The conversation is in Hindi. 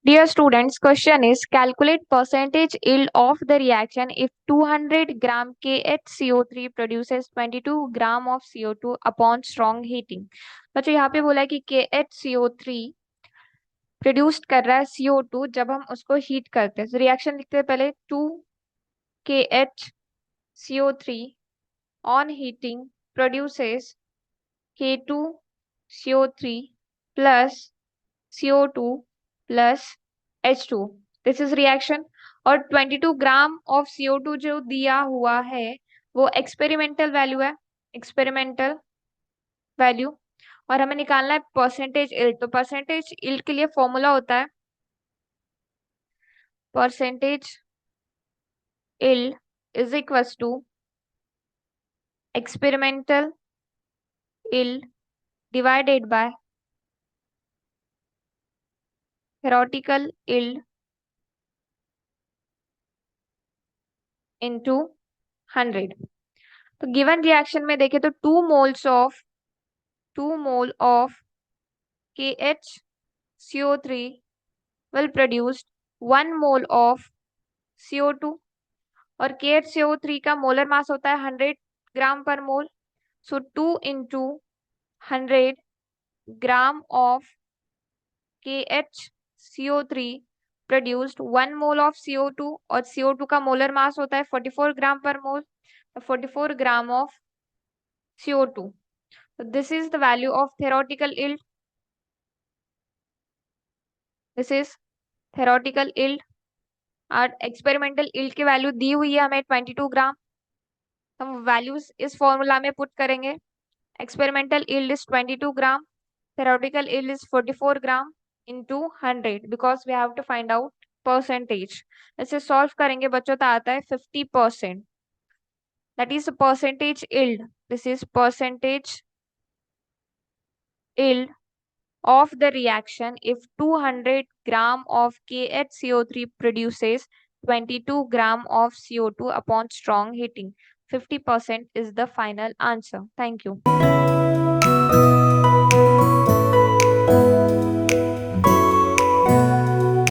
Dear students, question is calculate percentage yield of the reaction if 200 gram KHCO3 produces 22 gram of CO2 upon strong heating. बच्चों यहाँ पे बोला है कि KHCO3 प्रोड्यूस कर रहा है CO2 जब हम उसको हीट करते हैं। तो रिएक्शन लिखते हैं पहले 2KHCO3 on heating produces K2CO3 plus CO2 plus H2. This is reaction. और 22 ग्राम ऑफ CO2 जो दिया हुआ है वो एक्सपेरिमेंटल वैल्यू है, एक्सपेरिमेंटल वैल्यू। और हमें निकालना है परसेंटेज इल्ड। तो परसेंटेज इल्ड के लिए फॉर्मूला होता है percentage yield is equal to experimental yield divided by theoretical yield into 100। तो गिवन रिएक्शन में देखें तो 2 mole of KHCO3 will produce 1 mole of CO2 और KHCO3 का मोलर मास होता है 100 ग्राम पर मोल। सो 2 into 100 gram of KHCO3 produced 1 mole of CO2 और CO2 का मोलर मास होता है 44 ग्राम पर मोल, 44 gram of CO2। This is the value of theoretical yield, this is theoretical yield. और एक्सपेरिमेंटल इल्ड की वैल्यू दी हुई है हमें 22 ग्राम। हम वैल्यूज इस फॉर्मूला में पुट करेंगे। Experimental yield is 22 gram, theoretical yield is 44 gram into 100 because we have to find out percentage. इसे सॉल्व करेंगे बच्चों तो आता है 50%। That is percentage yield, this is percentage yield of the reaction if 200 gram of KHCO3 produces 22 gram of CO2 upon strong heating. 50% is the final answer. Thank you.